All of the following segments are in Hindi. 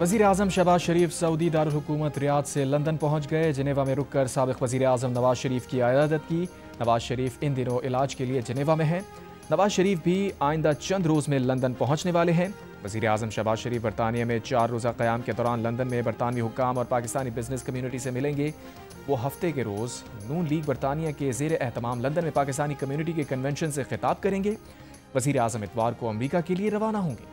वज़ीर आज़म शहबाज शरीफ सऊदी दारुल हुकूमत रियाद से लंदन पहुँच गए। जिनेवा में रुककर साबिक़ वज़ीर आज़म नवाज शरीफ की इयादत की। नवाज शरीफ इन दिनों इलाज के लिए जिनेवा में हैं। नवाज शरीफ भी आइंदा चंद रोज़ में लंदन पहुँचने वाले हैं। वज़ीर आज़म शहबाज शरीफ बरतानिया में 4 रोज़ा क़याम के दौरान लंदन में बरतानवी हुक्काम और पाकिस्तानी बिजनेस कम्यूनिटी से मिलेंगे। वो हफ्ते के रोज़ नून लीग बरतानिया के ज़ेर एहतमाम लंदन में पाकिस्तानी कम्यूनिटी के कन्वेंशन से खिताब करेंगे। वज़ीर आज़म इतवार को अमरीका के लिए रवाना होंगे।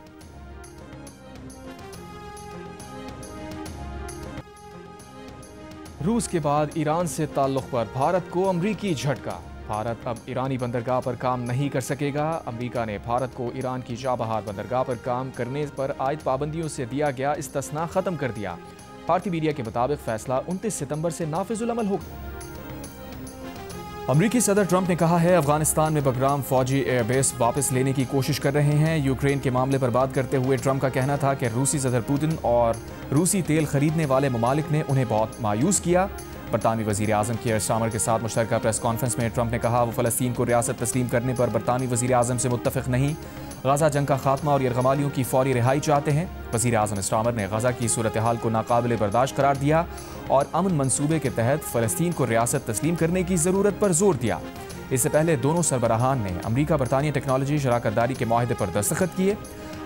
रूस के बाद ईरान से ताल्लुक़ पर भारत को अमरीकी झटका। भारत अब ईरानी बंदरगाह पर काम नहीं कर सकेगा। अमरीका ने भारत को ईरान की चाबहार बंदरगाह पर काम करने पर आयद पाबंदियों से दिया गया इस्तिस्ना ख़त्म कर दिया। भारतीय मीडिया के मुताबिक फैसला 29 सितंबर से नाफिजुल अमल होगा। अमरीकी सदर ट्रंप ने कहा है अफगानिस्तान में बगराम फौजी एयरबेस वापस लेने की कोशिश कर रहे हैं। यूक्रेन के मामले पर बात करते हुए ट्रंप का कहना था कि रूसी सदर पुतिन और रूसी तेल खरीदने वाले ममालिक ने उन्हें बहुत मायूस किया। बरतानवी वज़ीर आज़म कीयर स्टारमर के साथ मुश्तरका प्रेस कॉन्फ्रेंस में ट्रंप ने कहा वो फ़लस्तीन को रियासत तस्लीम करने पर बरतानवी वज़ीर आज़म से मुत्तफ़िक़ नहीं, गज़ा जंग का खात्मा और यरगमालियों की फौरी रिहाई चाहते हैं। वज़ीर आज़म स्टारमर ने गज़ा की सूरत हाल को नाकाबिल बर्दाश्त करार दिया और अमन मंसूबे के तहत फ़लस्तीन को रियासत तस्लीम करने की ज़रूरत पर जोर दिया। इससे पहले दोनों सरबराहान ने अमरीका बरतानिया टेक्नोलॉजी शराकतदारी के माहिदे पर दस्तखत किए।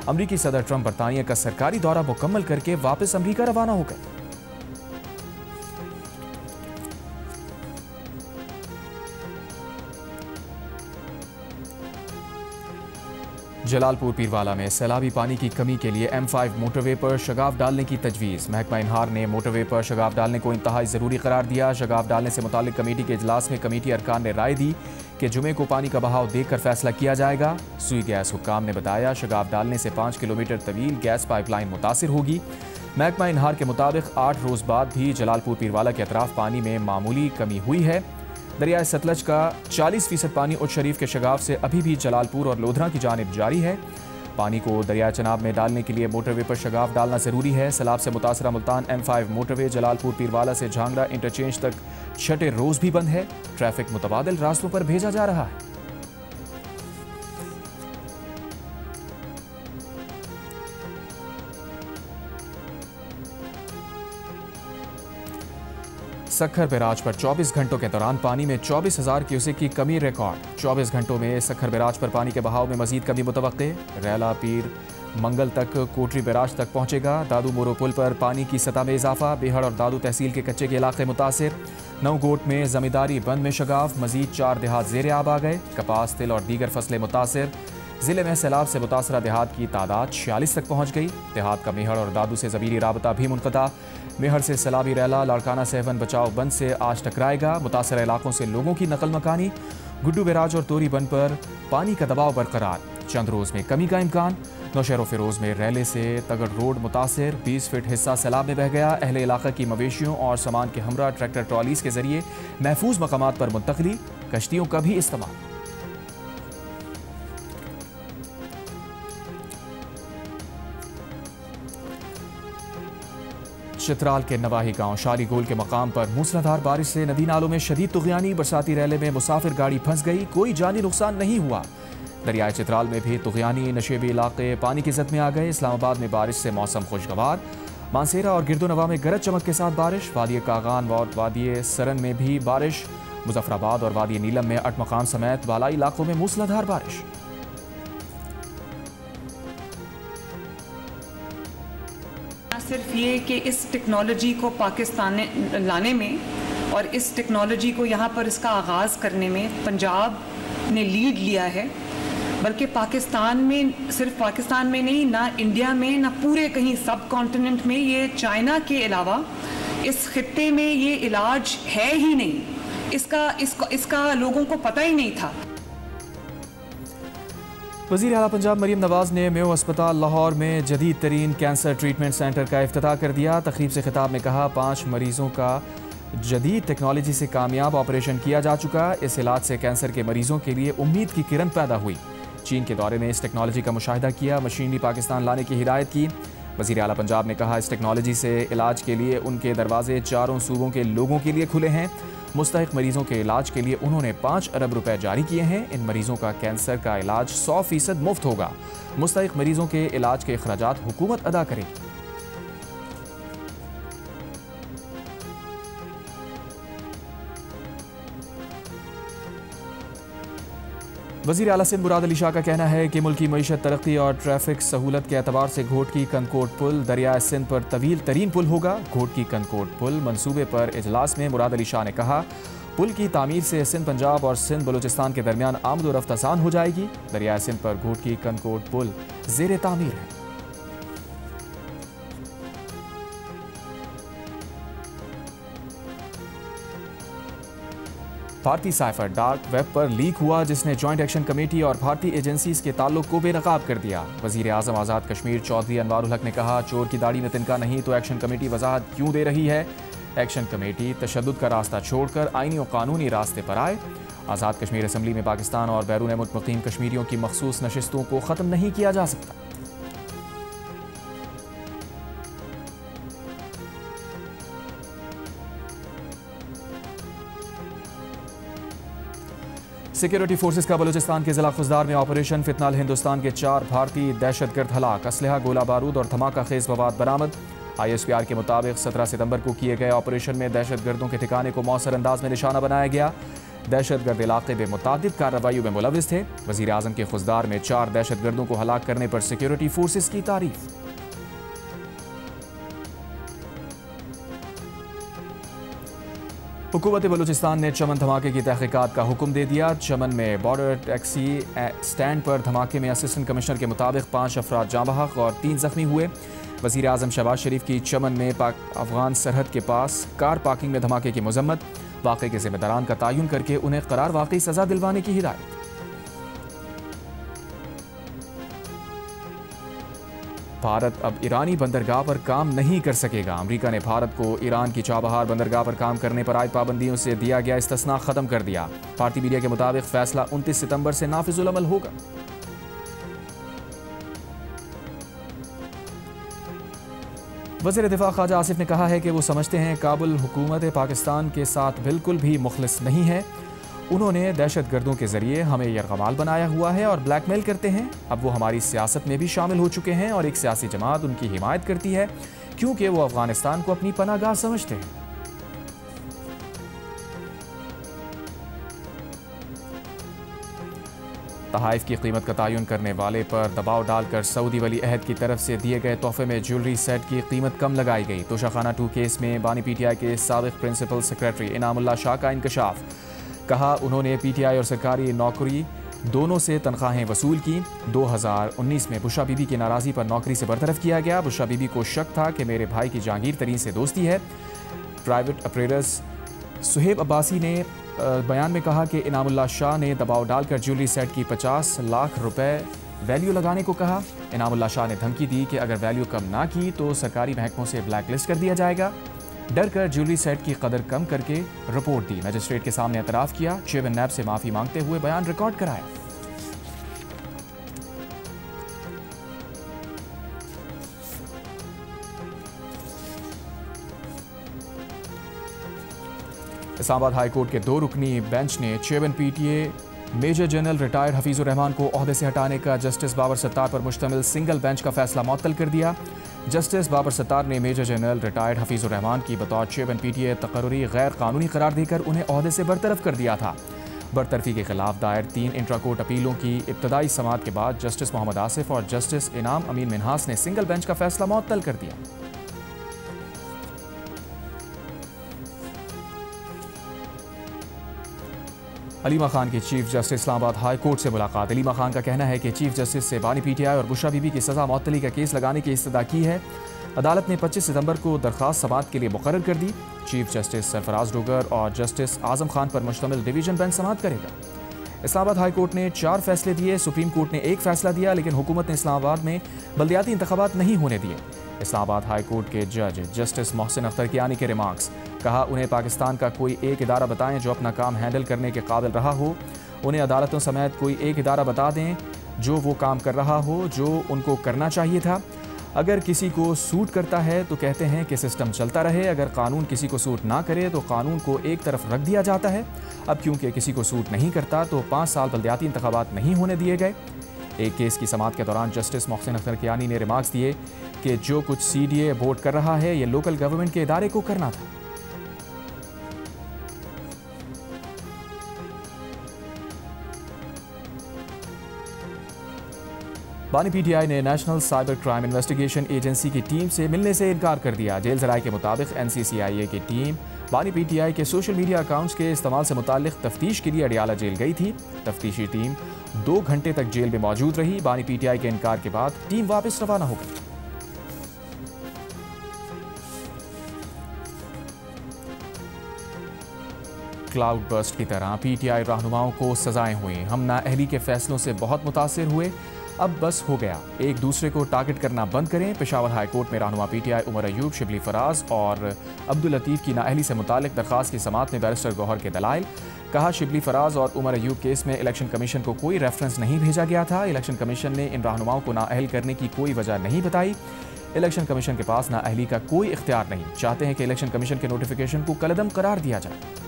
अमरीकी सदर ट्रंप बरतानिया का सरकारी दौरा मुकम्मल करके वापस अमरीका रवाना हो गए। जलालपुर पीरवाला में सैलाबी पानी की कमी के लिए M5 मोटरवे पर शगाफ डालने की तजवीज़। महकमा इनहार ने मोटरवे पर शगाफ डालने को इंतहाई ज़रूरी करार दिया। शगाफ डालने से मुतालिक कमेटी के इजलास में कमेटी अरकान ने राय दी कि जुमे को पानी का बहाव देखकर फैसला किया जाएगा। सुई गैस हुक्काम ने बताया शगाफ डालने से 5 किलोमीटर तवील गैस पाइपलाइन मुतासिर होगी। महकमा इनहार के मुताबिक 8 रोज़ बाद भी जलालपुर पीरवाला के अतराफ पानी में मामूली कमी हुई है। दरियाए सतलज का 40% पानी उच्च शरीफ के शगाफ से अभी भी जलालपुर और लोधरा की जानिब जारी है। पानी को दरियाए चनाब में डालने के लिए मोटरवे पर शगाफ डालना ज़रूरी है। सैलाब से मुतासरा मुल्तान M5 मोटरवे जलालपुर पीरवाला से झांगड़ा इंटरचेंज तक 6ठे रोज़ भी बंद है। ट्रैफिक मुतबादिल रास्तों पर भेजा जा रहा है। सक्खर बैराज पर 24 घंटों के दौरान पानी में 24,000 क्यूसेक की कमी रिकॉर्ड। 24 घंटों में सक्खर बैराज पर पानी के बहाव में मजीद कमी मुतवक्के। रैला पीर मंगल तक कोटरी बैराज तक पहुंचेगा। दादू मोरो पुल पर पानी की सतह में इजाफा। बेहड़ और दादू तहसील के कच्चे के इलाके मुतासिर। नवगोट में जमींदारी बंद में शगाफ। मजीद 4 देहात ज़ेर आब आ गए। कपास, तिल और दीगर फसलें मुतासिर। जिले में सैलाब से मुतासरा देहात की तादाद 46 तक पहुँच गई। देहात का मेहड़ और दादू से ज़मीनी राबता भी मुनक़ता। मेहर से सैलाबी रैला लाड़काना सहवन बचाव बंद से आज टकराएगा। मुतासरा इलाकों से लोगों की नकल मकानी। गुड्डू बैराज और तोरी बंद पर पानी का दबाव बरकरार। चंद रोज़ में कमी का इम्कान। नौशहर फिरोज में रैले से तगड़ रोड मुतासिर। 20 फीट हिस्सा सैलाब में बह गया। अहले इलाका की मवेशियों और सामान के हमरा ट्रैक्टर ट्रॉलीज के जरिए महफूज मकामात पर मुंतकली। कश्तियों का भी इस्तेमाल। चित्राल के नवाही गांव शाली गोल के मकाम पर मूसलाधार बारिश से नदी नालों में शदीद तुग़यानी। बरसाती रैले में मुसाफिर गाड़ी फंस गई। कोई जानी नुकसान नहीं हुआ। दरियाए चित्राल में भी तुग़यानी। नशेबी इलाके पानी की जद में आ गए। इस्लामाबाद में बारिश से मौसम खुशगवार। मानसेरा और गिरदोनवा में गरज चमक के साथ बारिश। वादी कागान और वादी सरन में भी बारिश। मुजफ्फराबाद और वादी नीलम में अटमकाम समेत बालाई इलाकों में मूसलाधार बारिश। सिर्फ ये कि इस टेक्नोलॉजी को पाकिस्तान ने लाने में और इस टेक्नोलॉजी को यहाँ पर इसका आगाज़ करने में पंजाब ने लीड लिया है, बल्कि पाकिस्तान में, सिर्फ पाकिस्तान में नहीं, ना इंडिया में, ना पूरे कहीं सब कॉन्टिनेंट में, ये चाइना के अलावा इस खित्ते में ये इलाज है ही नहीं। इसका लोगों को पता ही नहीं था। वज़ीर आला पंजाब मरीम नवाज़ ने मेयो अस्पताल लाहौर में जदीद तरीन कैंसर ट्रीटमेंट सेंटर का इफ्तिताह कर दिया। तकरीब से खिताब में कहा 5 मरीजों का जदीद टेक्नोलॉजी से कामयाब ऑपरेशन किया जा चुका। इस इलाज से कैंसर के मरीजों के लिए उम्मीद की किरण पैदा हुई। चीन के दौरे में इस टेक्नोलॉजी का मुशाहिदा किया। मशीनरी पाकिस्तान लाने की हिदायत की। वज़ीर आला पंजाब ने कहा इस टेक्नोलॉजी से इलाज के लिए उनके दरवाजे चारों सूबों के लोगों के लिए खुले हैं। मुस्तहिक मरीजों के इलाज के लिए उन्होंने 5 अरब रुपए जारी किए हैं। इन मरीजों का कैंसर का इलाज 100% मुफ्त होगा। मुस्तहिक मरीजों के इलाज के अखराजात हुकूमत अदा करेगी। वज़ीर आला सिंध मुराद अली शाह का कहना है कि मुल्की मईशत तरक्की और ट्रैफिक सहूलत के एतबार से घोटकी कनकोट पुल दरियाए सिंध पर तवील तरीन पुल होगा। घोटकी कनकोट पुल मंसूबे पर इजलास में मुराद अली शाह ने कहा, पुल की तामीर से सिंध पंजाब और सिंध बलूचिस्तान के दरमियान आमद-ओ-रफ्त आसान हो जाएगी। दरियाए सिंध पर घोटकी कनकोट पुल ज़ेरे तामीर है। भारतीय साइफर डार्क वेब पर लीक हुआ, जिसने जॉइंट एक्शन कमेटी और भारतीय एजेंसीज के ताल्लुक को बेनकाब कर दिया। वज़ीर आज़म आज़ाद कश्मीर चौधरी अनवारुल हक ने कहा, चोर की दाढ़ी में तिनका नहीं तो एक्शन कमेटी वजाहत क्यों दे रही है। एक्शन कमेटी तशद्दुद का रास्ता छोड़कर आईनी और कानूनी रास्ते पर आए। आज़ाद कश्मीर असम्बली में पाकिस्तान और बैरून मुल्क मुक़ीम कश्मीरियों की मखसूस नशिस्तों को ख़त्म नहीं किया जा सकता। सिक्योरिटी फोर्सेस का बलूचिस्तान के जिला खुजदार में ऑपरेशन फितनाल हिंदुस्तान के 4 भारतीय दहशतगर्द हलाक, असलहा गोला बारूद और धमाका खेज मवाद बरामद। ISPR के मुताबिक 17 सितंबर को किए गए ऑपरेशन में दहशतगर्दों के ठिकाने को मौसर अंदाज में निशाना बनाया गया। दहशतगर्द इलाके में मुतादिद कार्रवाइयों में मुलविस थे। वज़ीर आज़म के खुजदार में 4 दहशतगर्दों को हलाक करने पर सिक्योरिटी फोर्सेस की तारीफ। हुकूमत बलूचिस्तान ने चमन धमाके की तहकीकात का हुक्म दे दिया। चमन में बॉर्डर टैक्सी स्टैंड पर धमाके में असिस्टेंट कमिश्नर के मुताबिक 5 अफराद जाँ बहक और 3 जख्मी हुए। वज़ीर आज़म शहबाज शरीफ की चमन में अफगान सरहद के पास कार पार्किंग में धमाके की मजम्मत, वाक़े के जिम्मेदारान का तयन करके उन्हें करार वाकई सज़ा दिलवाने की हिदायत। भारत अब ईरानी बंदरगाह पर काम नहीं कर सकेगा। अमेरिका ने भारत को ईरान की चाबहार बंदरगाह पर काम करने पर आयद पाबंदियों से दिया गया इस्तिस्ना खत्म कर दिया। भारतीय मीडिया के मुताबिक फैसला 29 सितंबर से नाफिजुल अमल होगा। वज़ीर दिफा ख्वाजा आसिफ ने कहा है कि वो समझते हैं काबुल हुकूमत पाकिस्तान के साथ बिल्कुल भी मुखलिस नहीं है। उन्होंने दहशतगर्दों के जरिए हमें यरगमाल बनाया हुआ है और ब्लैकमेल करते हैं। अब वो हमारी सियासत में भी शामिल हो चुके हैं और एक सियासी जमात उनकी हिमायत करती है क्योंकि वो अफगानिस्तान को अपनी पनाहगाह समझते हैं। तहाइफ की कीमत का तयन करने वाले पर दबाव डालकर सऊदी वली अहद की तरफ से दिए गए तोहफे में ज्वेलरी सेट की कीमत कम लगाई गई। तोशाखाना 2 केस में बानी PTI के साबिक प्रिंसिपल सेक्रेटरी इनामुल्लाह शाह का इंकशाफ। कहा, उन्होंने PTI और सरकारी नौकरी दोनों से तनख्वाहें वसूल की। 2019 में बुशरा बीबी की नाराज़गी पर नौकरी से बरतरफ किया गया। बुशरा बीबी को शक था कि मेरे भाई की जहांगीर तरीन से दोस्ती है। प्राइवेट अप्रेरस सुहेब अब्बासी ने बयान में कहा कि इनामुल्लाह शाह ने दबाव डालकर ज्वेलरी सेट की 50 लाख रुपए वैल्यू लगाने को कहा। इनामुल्लाह शाह ने धमकी दी कि अगर वैल्यू कम ना की तो सरकारी महकमों से ब्लैक लिस्ट कर दिया जाएगा। डर कर ज्वेलरी सेट की कदर कम करके रिपोर्ट दी। मजिस्ट्रेट के सामने एतराफ़ किया। चेयरमैन नैब से माफ़ी मांगते हुए बयान रिकॉर्ड कराया। इस्लामाबाद हाई कोर्ट के 2 रुकनी बेंच ने chairman PTA major general retired Hafeezur Rahman को ओहदे से हटाने का जस्टिस बाबर सत्तार पर मुश्तमिल सिंगल बेंच का फैसला मुअत्तल कर दिया। जस्टिस बाबर सत्तार ने major general retired Hafeezur Rahman की बतौर चेयरमैन PTA तकर्रुरी गैर कानूनी करार देकर उन्हें ओहदे से बरतरफ कर दिया था। बरतरफी के खिलाफ दायर 3 इंट्रा कोर्ट अपीलों की इब्तदाई समाअत के बाद जस्टिस मोहम्मद आसिफ और जस्टिस इनाम अमीन मिन्हास ने सिंगल बेंच का फैसला मुअत्तल कर दिया। अलीमा खान की chief justice Islamabad high court से मुलाकात। अलीमा खान का कहना है कि चीफ जस्टिस से बानी PTI और बुशरा बीबी की सज़ा मुअत्तली का केस लगाने की इस्तदा की है। अदालत ने 25 सितंबर को दरख्वास्त समाअत के लिए मुकर्रर कर दी। चीफ जस्टिस सरफराज डोगर और जस्टिस आजम खान पर मुश्तमिल डिवीजन बेंच समाअत करेगा। इस्लामाबाद हाई कोर्ट ने 4 फैसले दिए। सुप्रीम कोर्ट ने 1 फैसला दिया, लेकिन हुकूमत ने इस्लामाबाद में बल्दियाती इंतखाबात नहीं होने दिए। इस्लामाबाद हाई कोर्ट के जज जस्टिस मोहसिन अख्तर कियानी के रिमार्क्स। कहा, उन्हें पाकिस्तान का कोई एक इदारा बताएं जो अपना काम हैंडल करने के काबिल रहा हो। उन्हें अदालतों समेत कोई एक इदारा बता दें जो वो काम कर रहा हो जो उनको करना चाहिए था। अगर किसी को सूट करता है तो कहते हैं कि सिस्टम चलता रहे। अगर कानून किसी को सूट ना करे तो कानून को एक तरफ रख दिया जाता है। अब क्योंकि किसी को सूट नहीं करता तो 5 साल बल्दियाती इंतखाबात नहीं होने दिए गए। एक केस की समाअत के दौरान जस्टिस मोहसिन अख्तर कियानी ने रिमार्क्स दिए कि जो कुछ CDA बोर्ड कर रहा है ये लोकल गवर्नमेंट के इदारे को करना था। बानी पीटीआई ने national cyber crime investigation agency की टीम से मिलने से इनकार कर दिया। जेल जराये के मुताबिक NCCIA की टीम बानी पीटीआई के सोशल मीडिया अकाउंट्स के इस्तेमाल से मुतालिक तफ्तीश के लिए अडियाला जेल गई थी। तफ्तीशी टीम 2 घंटे तक जेल में मौजूद रही। बानी पीटीआई के इनकार के बाद टीम वापस रवाना हो गई। क्लाउड बर्स्ट की तरह पीटीआई रहनुमाओं को सजाएं हुई। हम नाअहली के फैसलों से बहुत मुतासिर हुए, अब बस हो गया। एक दूसरे को टारगेट करना बंद करें। पेशावर हाई कोर्ट में रहनुमा पीटीआई उमर अयूब, शिबली फराज और अब्दुल लतीफ़ की नाअहली से मुतालिक दरख्वास्त की समाअत में बैरिस्टर गौहर के दलाइल। कहा, शिबली फराज और उमर अयूब केस में इलेक्शन कमीशन को कोई रेफरेंस नहीं भेजा गया था। इलेक्शन कमीशन ने इन रहनुमाओं को नाअहल करने की कोई वजह नहीं बताई। इलेक्शन कमीशन के पास नाअहली का कोई इख्तियार नहीं। चाहते हैं कि इलेक्शन कमीशन के नोटिफिकेशन को कलअदम करार दिया जाए।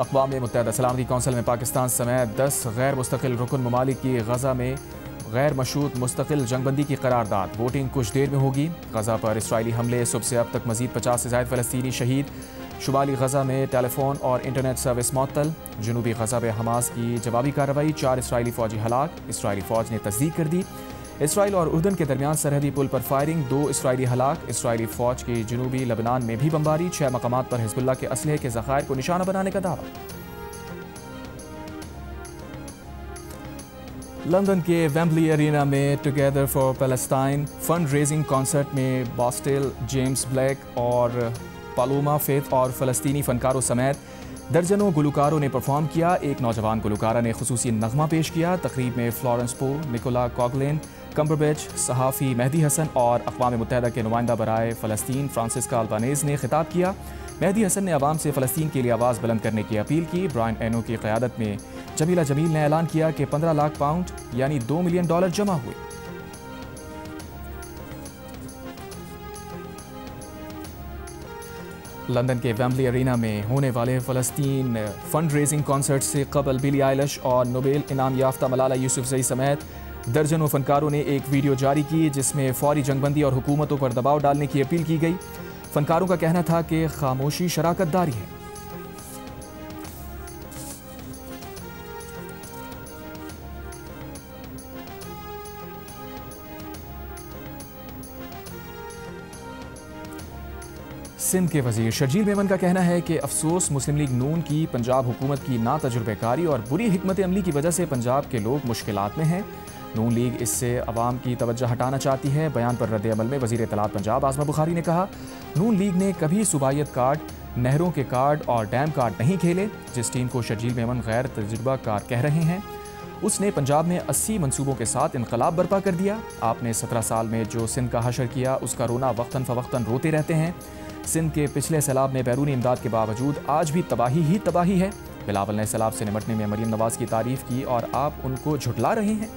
अक़वाम मुत्तहिदा सलामती कौंसिल में पाकिस्तान समेत 10 गैर मुस्तकिल रुकन ममालिक की गज़ा में गैर मशरूत मुस्तकिल जंगबंदी की करारदाद। वोटिंग कुछ देर में होगी। गज़ा पर इसराइली हमले, सुबह से अब तक मजीद 50 से ज़ायद फ़लस्तीनी शहीद। शुमाली गज़ा में टेलीफोन और इंटरनेट सर्विस मुअत्तल। जनूबी गज़ा में हमास की जवाबी कार्रवाई, 4 इसराइली फ़ौजी हलाक। इसराइली फ़ौज ने तस्दीक कर दी। इसराइल और उर्दन के दरमियान सरहदी पुल पर फायरिंग, 2 इसराइली हलाक। इसराइली फ़ौज की जनूबी लबनान में भी बमबारी, 6 मकामात पर हिज़्बुल्लाह के असलहे के ज़खायर को निशाना बनाने का दावा। लंदन के वेम्बली एरिना में together for Palestine fund raising concert में बॉस्टेल, जेम्स ब्लैक और पालोमा फेथ और फ़लस्तीनी फ़नकारों समेत दर्जनों गुलकारों ने परफॉर्म किया। एक नौजवान गुलकारा ने खुसूसी नगमा पेश किया। तकरीब में फ्लोरेंस पो, निकोला कॉगलेन, कम्बरबैच, सहाफ़ी मेहदी हसन और अक़वाम मुत्तहिदा के नुमाइंदा बराए फ़लस्तीन फ्रांसिस्का अल्बानेज़ ने खिताब किया। मेहदी हसन ने अवाम से फ़लस्तीन के लिए आवाज़ बुलंद करने की अपील की। ब्रायन एनो की क़यादत में जमीला जमील ने ऐलान किया कि 15 लाख पाउंड यानी $2 मिलियन जमा हुए। लंदन के वेम्बली एरिना में होने वाले फ़लस्तीन फंड रेजिंग कॉन्सर्ट से कबल बिली आइलिश और नोबेल इनाम याफ्ता मलाला यूसुफ़ज़ई समेत दर्जनों फ़नकारों ने एक वीडियो जारी की, जिसमें फ़ौरी जंगबंदी और हुकूमतों पर दबाव डालने की अपील की गई। फ़नकारों का कहना था कि खामोशी शराकत दारी है। सिंध के वजीर शर्जील मेमन का कहना है कि अफसोस मुस्लिम लीग नून की पंजाब हुकूमत की ना तजुर्बेकारी और बुरी हिकमत अमली की वजह से पंजाब के लोग मुश्किलात में हैं। नून लीग इससे अवाम की तवज्जो हटाना चाहती है। बयान पर रद्द अमल में वज़ीर इत्तलात पंजाब आज़मा बुखारी ने कहा, नून लीग ने कभी सूबाइयत कार्ड, नहरों के कार्ड और डैम कार्ड नहीं खेले। जिस टीम को शर्जील मेमन गैर तजुर्बाकार कह रहे हैं, उसने पंजाब में 80 मनसूबों के साथ इनकलाब बर्पा कर दिया। आपने 17 साल में जो सिंध का हशर किया, उसका रोना वक्तन फ़वक्तन रोते रहते हैं। सिंध के पिछले सैलाब में बैरूनी इमदाद के बावजूद आज भी तबाही ही तबाही है। बिलावल ने सैलाब से निपटने में मरीम नवाज की तारीफ की और आप उनको झुटला रहे हैं।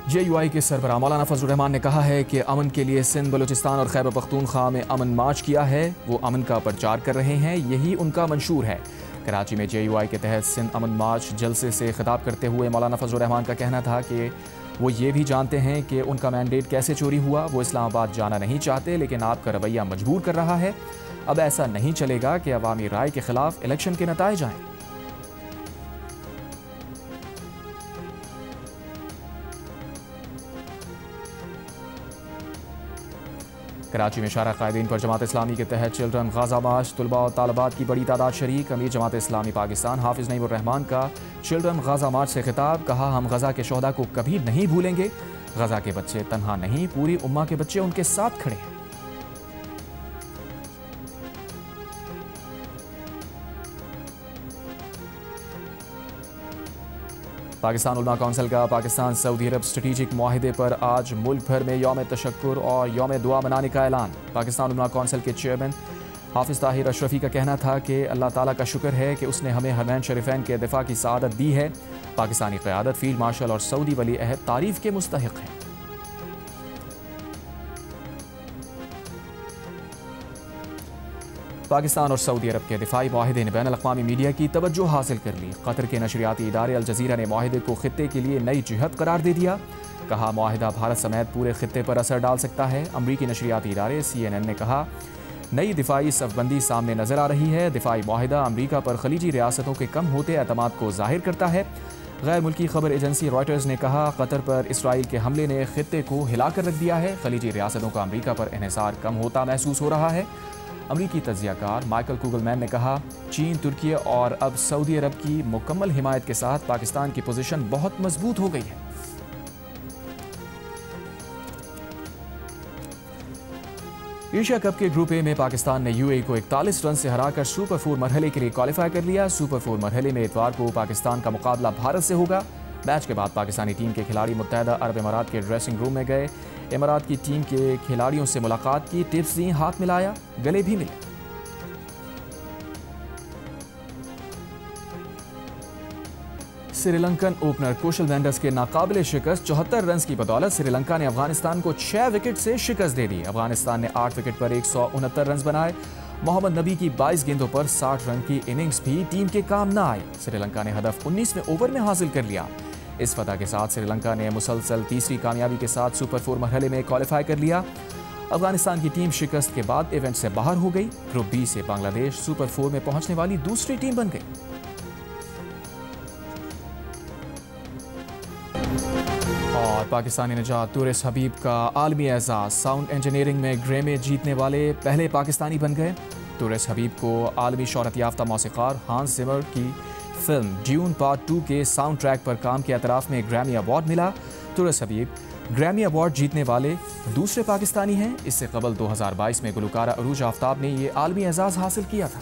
JUI के सरबराह मौलाना फजलुर रहमान ने कहा है कि अमन के लिए सिंध, बलूचिस्तान और खैबर पख्तूनख्वा में अमन मार्च किया है। वो अमन का प्रचार कर रहे हैं, यही उनका मंशूर है। कराची में JUI के तहत सिंध अमन मार्च जलसे से खिताब करते हुए मौलाना फजलुर रहमान का कहना था कि वो ये भी जानते हैं कि उनका मैंडेट कैसे चोरी हुआ। वो इस्लामाबाद जाना नहीं चाहते, लेकिन आपका रवैया मजबूर कर रहा है। अब ऐसा नहीं चलेगा कि अवामी राय के खिलाफ इलेक्शन के नताइज आएँ। कराची में शारा कायदीन पर जमात इस्लामी के तहत चिल्ड्रन गाज़ा मार्च, तुलबा और तालबात की बड़ी तादाद शरीक। अमीर जमात इस्लामी पाकिस्तान हाफिज़ नईमुर रहमान का चिल्ड्रन गाज़ा मार्च से खिताब। कहा, हम गज़ा के शोहदा को कभी नहीं भूलेंगे। गज़ा के बच्चे तन्हा नहीं, पूरी उम्मा के बच्चे उनके साथ खड़े हैं। पाकिस्तान उलमा कौंसिल का पाकिस्तान सऊदी अरब स्ट्रेटेजिक मुआहिदे पर आज मुल्क भर में यौम तशक्कुर और यौम दुआ मनाने का ऐलान। पाकिस्तान उलमा कौंसिल के चेयरमैन हाफिज़ ताहिर अशरफी का कहना था कि अल्लाह ताला का शुक्र है कि उसने हमें हरमैन शरीफैन के दिफा की सआदत दी है। पाकिस्तानी क़यादत, फील्ड मार्शल और सऊदी वली अहद तारीफ़ के मुस्तहिक़ हैं। पाकिस्तान और सऊदी अरब के दिफाई माहिदे ने बैन अल-अक़वामी मीडिया की तवज्जो हासिल कर ली। कतर के नशरियाती इदारे अल जज़ीरा ने माहिदे को खित्ते के लिए नई जिहत करार दे दिया। कहा माहिदा भारत समेत पूरे खित्ते पर असर डाल सकता है। अमरीकी नशरियाती इदारे CNN ने कहा नई दिफाई सफबंदी सामने नजर आ रही है। दिफाई माहिदा अमरीका पर खलीजी रियासतों के कम होते एतमाद को जाहिर करता है। गैर मुल्की खबर एजेंसी रॉयटर्स ने कहा कतर पर इसराइल के हमले ने खित्ते को हिलाकर रख दिया है। खलीजी रियासतों का अमरीका पर इन्हिसार कम होता महसूस हो रहा है। अमरीकी तज्जियाकार माइकल कुगलमैन ने कहा चीन, तुर्की और अब सऊदी अरब की मुकम्मल हिमायत के साथ पाकिस्तान की पोजीशन बहुत मजबूत हो गई है। एशिया कप के ग्रुप ए में पाकिस्तान ने UAE को 41 रन से हराकर सुपर 4 मरहले के लिए क्वालिफाई कर लिया। सुपर 4 मरहले में इतवार को पाकिस्तान का मुकाबला भारत से होगा। मैच के बाद पाकिस्तानी टीम के खिलाड़ी मुत्तहदा अरब इमारात के ड्रेसिंग रूम में गए। इमारात की टीम के खिलाड़ियों से मुलाकात की, टिप्स दी, हाथ मिलाया, गले भी मिले। श्रीलंकन ओपनर कुशल मेंडिस के नाकाबिले शिकस्त 74 रन की बदौलत श्रीलंका ने अफगानिस्तान को 6 विकेट से शिकस्त दे दी। अफगानिस्तान ने 8 विकेट पर 169 रन बनाए। मोहम्मद नबी की 22 गेंदों पर 60 रन की इनिंग्स भी टीम के काम न आई। श्रीलंका ने हदफ 19वें ओवर में हासिल कर लिया। इस फतह के साथ श्रीलंका ने मुसलसल तीसरी कामयाबी के साथ सुपर 4 मरहले में क्वालिफाई कर लिया। अफगानिस्तान की टीम शिकस्त के बाद इवेंट से बाहर हो गई। ग्रुप बी से बांग्लादेश सुपर 4 में पहुंचने वाली दूसरी टीम बन गई। और पाकिस्तानी निजात टूरिस्ट हबीब का आलमी एजाज, साउंड इंजीनियरिंग में ग्रैमी जीतने वाले पहले पाकिस्तानी बन गए। टूरिस्ट हबीब को आलमी शोहरत याफ्ता मौसीकार हांस जिमर की फिल्म ड्यून पार्ट 2 के साउंड ट्रैक पर काम के एतराफ़ में ग्रैमी अवार्ड मिला। टूरिस्ट हबीब ग्रैमी अवार्ड जीतने वाले दूसरे पाकिस्तानी हैं। इससे कबल 2022 में गुलकारा अरूज आफ्ताब ने ये आलमी एजाज़ हासिल किया था।